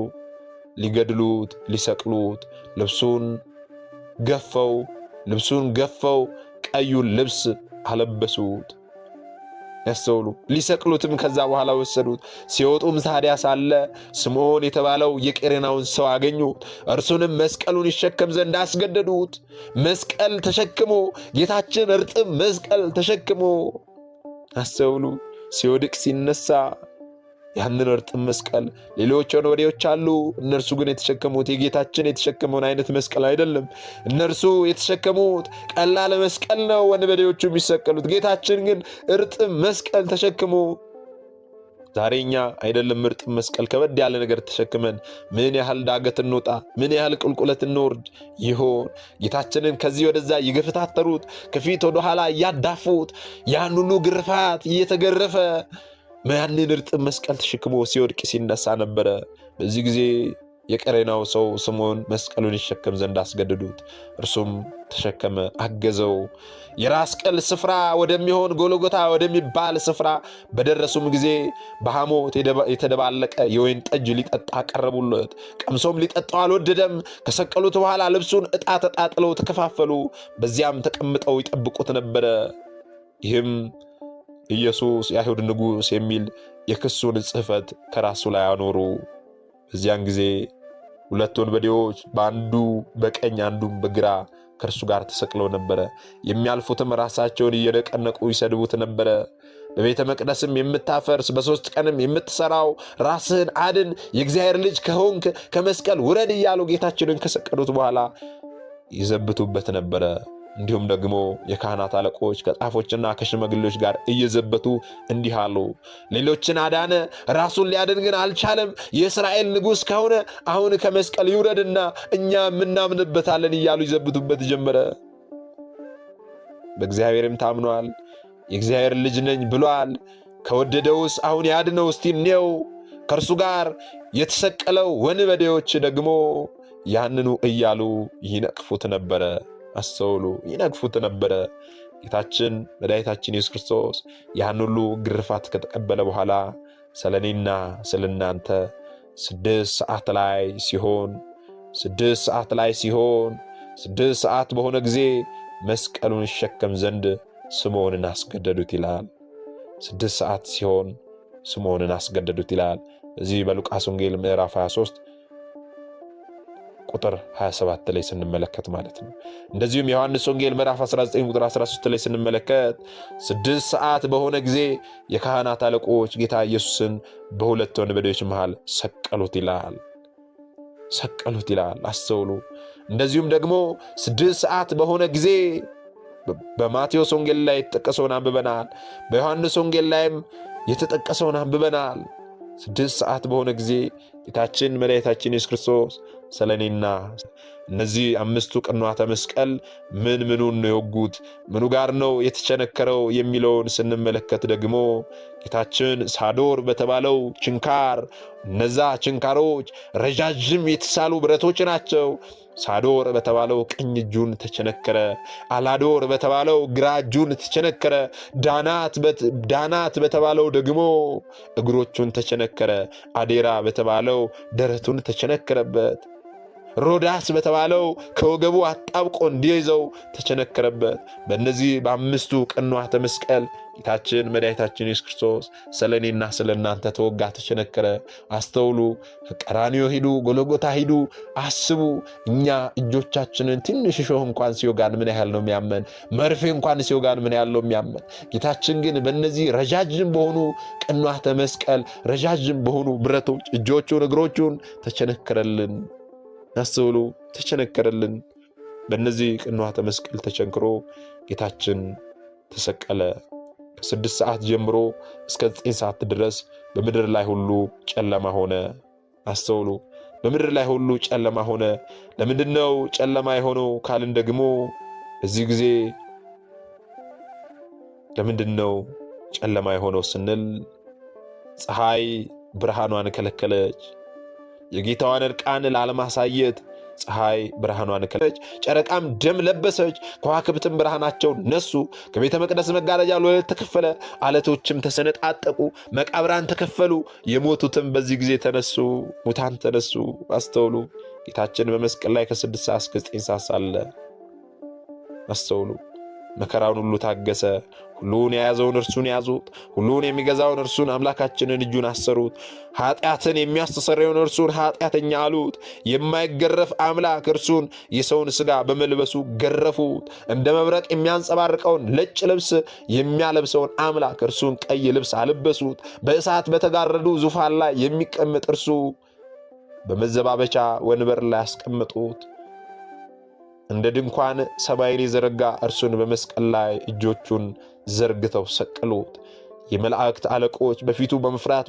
Speaker 1: ሊገድሉት ሊሰቅሉት ልብሱን ገፈው ቀዩን ልብስ አለበሱት። ያስተውሉ። ሊሰቅሉትም ከዛ በኋላ ወሰዱት። ሲወጡም ታዲያ ሳለ ስምዖን የተባለው የቀሬናውን ሰው አገኙት። እርሱንም መስቀሉን ይሸከም ዘንድ አስገደዱት። መስቀል ተሸክሞ ጌታችን እርጥብ መስቀል ተሸክሞ አስተውሉ፣ ሲወድቅ ሲነሳ ያንን እርጥብ መስቀል ሌሎች ወንበዴዎች አሉ። እነርሱ ግን የተሸከሙት የጌታችን የተሸከመውን አይነት መስቀል አይደለም። እነርሱ የተሸከሙት ቀላል መስቀል ነው፣ ወንበዴዎቹ የሚሰቀሉት። ጌታችን ግን እርጥብ መስቀል ተሸክሞ ዛሬ እኛ አይደለም እርጥብ መስቀል ከበድ ያለ ነገር ተሸክመን ምን ያህል ዳገት እንወጣ፣ ምን ያህል ቁልቁለት እንወርድ ይሆን? ጌታችንን ከዚህ ወደዛ ይገፈታተሩት፣ ከፊት ወደ ኋላ እያዳፉት፣ ያን ሁሉ ግርፋት እየተገረፈ ያንን እርጥብ መስቀል ተሸክሞ ሲወድቅ ሲነሳ ነበረ። በዚህ ጊዜ የቀሬናው ሰው ስምዖን መስቀሉን ይሸከም ዘንድ አስገደዱት። እርሱም ተሸከመ፣ አገዘው። የራስ ቅል ስፍራ ወደሚሆን ጎልጎታ ወደሚባል ስፍራ በደረሱም ጊዜ በሐሞት የተደባለቀ የወይን ጠጅ ሊጠጣ ቀረቡለት። ቀምሶም ሊጠጣው አልወደደም። ከሰቀሉት በኋላ ልብሱን ዕጣ ተጣጥለው ተከፋፈሉ። በዚያም ተቀምጠው ይጠብቁት ነበረ። ይህም ኢየሱስ የአይሁድ ንጉሥ የሚል የክሱን ጽሕፈት ከራሱ ላይ አኖሩ። በዚያን ጊዜ ሁለት ወንበዴዎች በአንዱ በቀኝ አንዱም በግራ ከእርሱ ጋር ተሰቅለው ነበረ። የሚያልፉትም ራሳቸውን እየነቀነቁ ይሰድቡት ነበረ። በቤተ መቅደስም የምታፈርስ በ3 ቀንም የምትሠራው ራስህን አድን፣ የእግዚአብሔር ልጅ ከሆንክ ከመስቀል ውረድ እያሉ ጌታችንን ከሰቀሉት በኋላ ይዘብቱበት ነበረ። እንዲሁም ደግሞ የካህናት አለቆች ከጻፎችና ከሽማግሌዎች ጋር እየዘበቱ እንዲህ አሉ፣ ሌሎችን አዳነ፣ ራሱን ሊያድን ግን አልቻለም። የእስራኤል ንጉሥ ከሆነ አሁን ከመስቀል ይውረድና እኛ እናምንበታለን እያሉ ይዘብቱበት ጀመረ። በእግዚአብሔርም ታምኗል፣ የእግዚአብሔር ልጅ ነኝ ብሏል። ከወደደውስ አሁን ያድነው እስቲ እንየው። ከእርሱ ጋር የተሰቀለው ወንበዴዎች ደግሞ ያንኑ እያሉ ይነቅፉት ነበረ። አስተውሉ፣ ይነቅፉት ነበረ። ጌታችን መድኃኒታችን ኢየሱስ ክርስቶስ ያን ሁሉ ግርፋት ከተቀበለ በኋላ ስለኔና ስለናንተ 6 ሰዓት ሰዓት በሆነ ጊዜ መስቀሉን ይሸከም ዘንድ ስምዖንን አስገደዱት ይላል። 6 ሰዓት ሲሆን ስምዖንን አስገደዱት ይላል። እዚህ በሉቃስ ወንጌል ምዕራፍ 23 ቁጥር 27 ላይ ስንመለከት ማለት ነው። እንደዚሁም ዮሐንስ ወንጌል ምዕራፍ 19 ቁጥር 13 ላይ ስንመለከት 6 ሰዓት በሆነ ጊዜ የካህናት አለቆች ጌታ ኢየሱስን በሁለት ወንበዴዎች መሃል ሰቀሉት ይላል። አስተውሉ። እንደዚሁም ደግሞ 6 ሰዓት በሆነ ጊዜ በማቴዎስ ወንጌል ላይ የተጠቀሰውን አንብበናል። በዮሐንስ ወንጌል ላይም የተጠቀሰውን አንብበናል። 6 ሰዓት በሆነ ጊዜ ጌታችን መድኃኒታችን ኢየሱስ ክርስቶስ ስለኔና እነዚህ 5ቱ ቅንዋተ መስቀል ምኑን ነው የወጉት፣ ምኑ ጋር ነው የተቸነከረው የሚለውን ስንመለከት ደግሞ ጌታችን ሳዶር በተባለው ችንካር፣ እነዛ ችንካሮች ረጃጅም የተሳሉ ብረቶች ናቸው። ሳዶር በተባለው ቀኝ እጁን ተቸነከረ። አላዶር በተባለው ግራ እጁን ተቸነከረ። ዳናት በተባለው ደግሞ እግሮቹን ተቸነከረ። አዴራ በተባለው ደረቱን ተቸነከረበት። ሮዳስ በተባለው ከወገቡ አጣብቆ እንዲይዘው ተቸነከረበት። በእነዚህ በአምስቱ ቅንዋተ መስቀል ጌታችን መድኃኒታችን ኢየሱስ ክርስቶስ ስለኔና ስለናንተ ተወጋ፣ ተቸነከረ። አስተውሉ። ቀራንዮ ሂዱ፣ ጎልጎታ ሂዱ፣ አስቡ። እኛ እጆቻችንን ትንሽ እሾህ እንኳን ሲወጋን ምን ያህል ነው የሚያመን? መርፌ እንኳን ሲወጋን ምን ያህል ነው የሚያመን? ጌታችን ግን በእነዚህ ረጃጅም በሆኑ ቅንዋተ መስቀል ረጃጅም በሆኑ ብረቶች እጆቹን እግሮቹን ተቸነከረልን። አስተውሉ፣ ተቸነከረልን። በእነዚህ ቅንዋተ መስቀል ተቸንክሮ ጌታችን ተሰቀለ። ከ6 ሰዓት ጀምሮ እስከ 9 ሰዓት ድረስ በምድር ላይ ሁሉ ጨለማ ሆነ። አስተውሉ፣ በምድር ላይ ሁሉ ጨለማ ሆነ። ለምንድነው ጨለማ የሆነው ካልን ደግሞ በዚህ ጊዜ ለምንድነው ጨለማ የሆነው ስንል ፀሐይ ብርሃኗን ከለከለች። የጌታዋን ዕርቃን ላለማሳየት ፀሐይ ብርሃኗን ከለች፣ ጨረቃም ደም ለበሰች፣ ከዋክብትም ብርሃናቸው ነሱ። ከቤተ መቅደስ መጋረጃ ለሁለት ተከፈለ፣ አለቶችም ተሰነጣጠቁ፣ መቃብራን ተከፈሉ። የሞቱትም በዚህ ጊዜ ተነሱ፣ ሙታን ተነሱ። አስተውሉ። ጌታችን በመስቀል ላይ ከ6 ሰዓት እስከ 9 ሰዓት ሳለ አስተውሉ፣ መከራውን ሁሉ ታገሰ። ሁሉን የያዘውን እርሱን ያዙት፣ ሁሉን የሚገዛውን እርሱን አምላካችንን እጁን አሰሩት። ኃጢአትን የሚያስተሰርየውን እርሱን ኃጢአተኛ አሉት። የማይገረፍ አምላክ እርሱን የሰውን ሥጋ በመልበሱ ገረፉት። እንደ መብረቅ የሚያንጸባርቀውን ነጭ ልብስ የሚያለብሰውን አምላክ እርሱን ቀይ ልብስ አለበሱት። በእሳት በተጋረዱ ዙፋን ላይ የሚቀመጥ እርሱ በመዘባበቻ ወንበር ላይ አስቀመጡት። እንደ ድንኳን ሰማይን የዘረጋ እርሱን በመስቀል ላይ እጆቹን ዘርግተው ሰቀሉት። የመላእክት አለቆች በፊቱ በመፍራት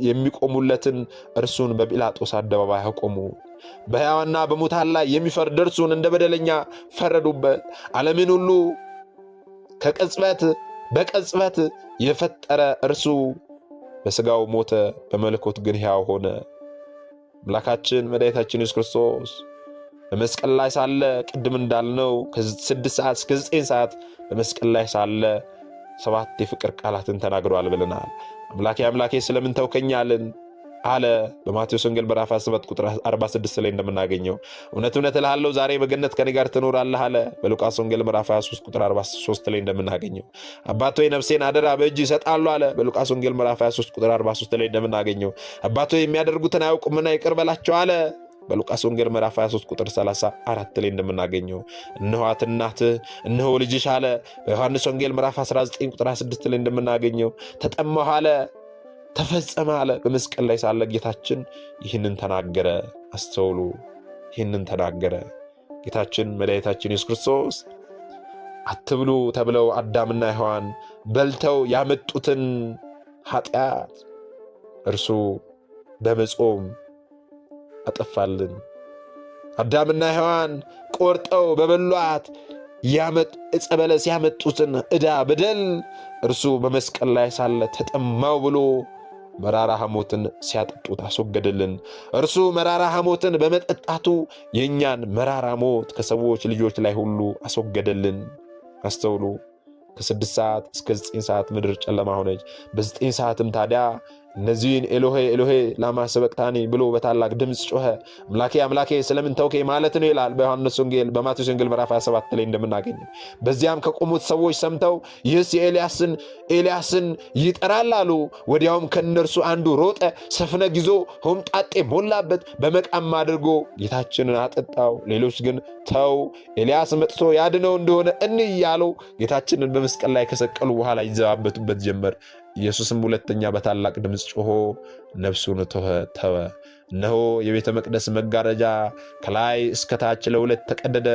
Speaker 1: የሚቆሙለትን እርሱን በጲላጦስ አደባባይ አቆሙት። በሕያዋንና በሙታን ላይ የሚፈርድ እርሱን እንደ በደለኛ ፈረዱበት። ዓለምን ሁሉ በቅጽበት የፈጠረ እርሱ በሥጋው ሞተ፣ በመለኮት ግን ሕያው ሆነ። አምላካችን መድኃኒታችን ኢየሱስ ክርስቶስ በመስቀል ላይ ሳለ ቅድም እንዳልነው ከ6 ሰዓት እስከ 9 ሰዓት በመስቀል ላይ ሳለ 7 የፍቅር ቃላትን ተናግሯል ብለናል። አምላኬ አምላኬ ስለምን ተውከኛልን አለ። በማቴዎስ ወንጌል ምዕራፍ 7 ቁጥር 46 ላይ እንደምናገኘው እውነት እውነት እልሃለሁ ዛሬ በገነት ከኔ ጋር ትኖራለህ አለ። በሉቃስ ወንጌል ምዕራፍ 23 ቁጥር 43 ላይ እንደምናገኘው አባት ሆይ ነፍሴን አደራ በእጅ ይሰጣሉ አለ። በሉቃስ ወንጌል ምዕራፍ 23 ቁጥር 43 ላይ እንደምናገኘው አባት ሆይ የሚያደርጉትን አያውቁምና ይቅር በላቸው አለ። በሉቃስ ወንጌል ምዕራፍ 23 ቁጥር 34 ላይ እንደምናገኘው እነሆት እናትህ እነሆ ልጅሽ አለ። በዮሐንስ ወንጌል ምዕራፍ 19 ቁጥር 6 ላይ እንደምናገኘው ተጠማሁ አለ፣ ተፈጸመ አለ። በመስቀል ላይ ሳለ ጌታችን ይህንን ተናገረ። አስተውሉ፣ ይህንን ተናገረ። ጌታችን መድኃኒታችን ኢየሱስ ክርስቶስ አትብሉ ተብለው አዳምና ሔዋን በልተው ያመጡትን ኃጢአት እርሱ በመጾም አጠፋልን። አዳምና ሔዋን ቆርጠው በበሏት ዕፀ በለስ ያመጡትን ዕዳ በደል እርሱ በመስቀል ላይ ሳለ ተጠማው ብሎ መራራ ሐሞትን ሲያጠጡት አስወገደልን። እርሱ መራራ ሐሞትን በመጠጣቱ የእኛን መራራ ሞት ከሰዎች ልጆች ላይ ሁሉ አስወገደልን። አስተውሉ። ከ6 ሰዓት እስከ 9 ሰዓት ምድር ጨለማ ሆነች። በ9 ሰዓትም ታዲያ እነዚህን ኤሎሄ ኤሎሄ ላማ ሰበቅታኒ ብሎ በታላቅ ድምፅ ጮኸ። አምላኬ አምላኬ ስለምን ተውከኝ ማለት ነው ይላል በማቴዎስ ወንጌል ምዕራፍ 27 ላይ እንደምናገኘው። በዚያም ከቆሙት ሰዎች ሰምተው ይህስ ኤልያስን ይጠራል አሉ። ወዲያውም ከእነርሱ አንዱ ሮጠ፣ ሰፍነግ ይዞ ሆምጣጤ ሞላበት፣ በመቃም አድርጎ ጌታችንን አጠጣው። ሌሎች ግን ተው ኤልያስ መጥቶ ያድነው እንደሆነ እንይ እያሉ ጌታችንን በመስቀል ላይ ከሰቀሉ በኋላ ይዘባበቱበት ጀመር። ኢየሱስም ሁለተኛ በታላቅ ድምፅ ጮሆ ነፍሱን ተወ። እነሆ የቤተ መቅደስ መጋረጃ ከላይ እስከታች ለሁለት ተቀደደ፣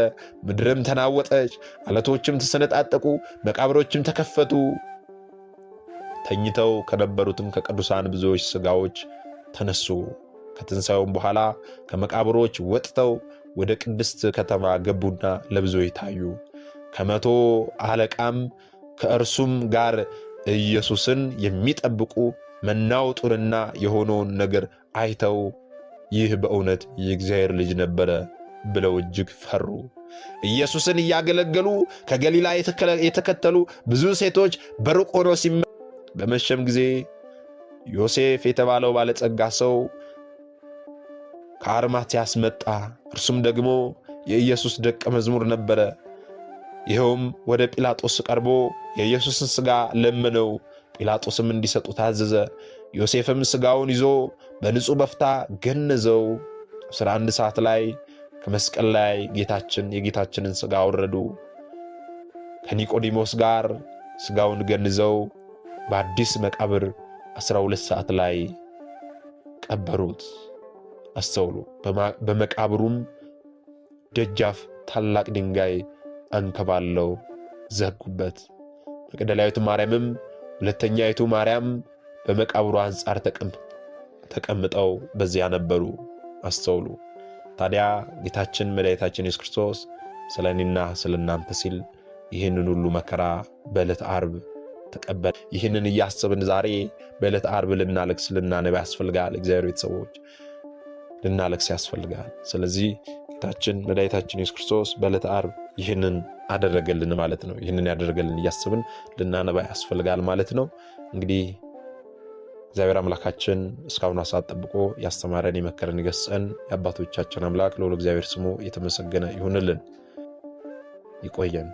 Speaker 1: ምድርም ተናወጠች፣ አለቶችም ተሰነጣጠቁ፣ መቃብሮችም ተከፈቱ። ተኝተው ከነበሩትም ከቅዱሳን ብዙዎች ሥጋዎች ተነሱ። ከትንሣኤውም በኋላ ከመቃብሮች ወጥተው ወደ ቅድስት ከተማ ገቡና ለብዙዎች ታዩ። ከ100 አለቃም ከእርሱም ጋር ኢየሱስን የሚጠብቁ መናወጡንና የሆነውን ነገር አይተው ይህ በእውነት የእግዚአብሔር ልጅ ነበረ ብለው እጅግ ፈሩ። ኢየሱስን እያገለገሉ ከገሊላ የተከተሉ ብዙ ሴቶች በሩቅ ሆነው በመሸም ጊዜ ዮሴፍ የተባለው ባለጸጋ ሰው ከአርማትያስ መጣ። እርሱም ደግሞ የኢየሱስ ደቀ መዝሙር ነበረ። ይኸውም ወደ ጲላጦስ ቀርቦ የኢየሱስን ሥጋ ለመነው። ጲላጦስም እንዲሰጡ ታዘዘ። ዮሴፍም ሥጋውን ይዞ በንጹሕ በፍታ ገነዘው። 11 ሰዓት ላይ ከመስቀል ላይ የጌታችንን ሥጋ አወረዱ። ከኒቆዲሞስ ጋር ሥጋውን ገንዘው በአዲስ መቃብር 12 ሰዓት ላይ ቀበሩት። አስተውሉ። በመቃብሩም ደጃፍ ታላቅ ድንጋይ አንከባለው ዘጉበት። መግደላዊት ማርያምም ሁለተኛይቱ ማርያም በመቃብሩ አንጻር ተቀምጠው በዚያ ነበሩ። አስተውሉ። ታዲያ ጌታችን መድኃኒታችን ኢየሱስ ክርስቶስ ስለ እኔና ስለ እናንተ ሲል ይህንን ሁሉ መከራ በዕለተ ዓርብ ተቀበለ። ይህንን እያሰብን ዛሬ በዕለተ ዓርብ ልናለቅስ ልናነባ ያስፈልጋል። እግዚአብሔር ቤተሰቦች ልናለቅስ ያስፈልጋል። ስለዚህ ጌታችን መድኃኒታችን ኢየሱስ ክርስቶስ በዕለተ ዓርብ ይህንን አደረገልን ማለት ነው። ይህንን ያደረገልን እያሰብን ልናነባ ያስፈልጋል ማለት ነው። እንግዲህ እግዚአብሔር አምላካችን እስካሁን ሰዓት ጠብቆ ያስተማረን የመከረን ይገስጸን የአባቶቻችን አምላክ ልዑል እግዚአብሔር ስሙ የተመሰገነ ይሁንልን። ይቆየን።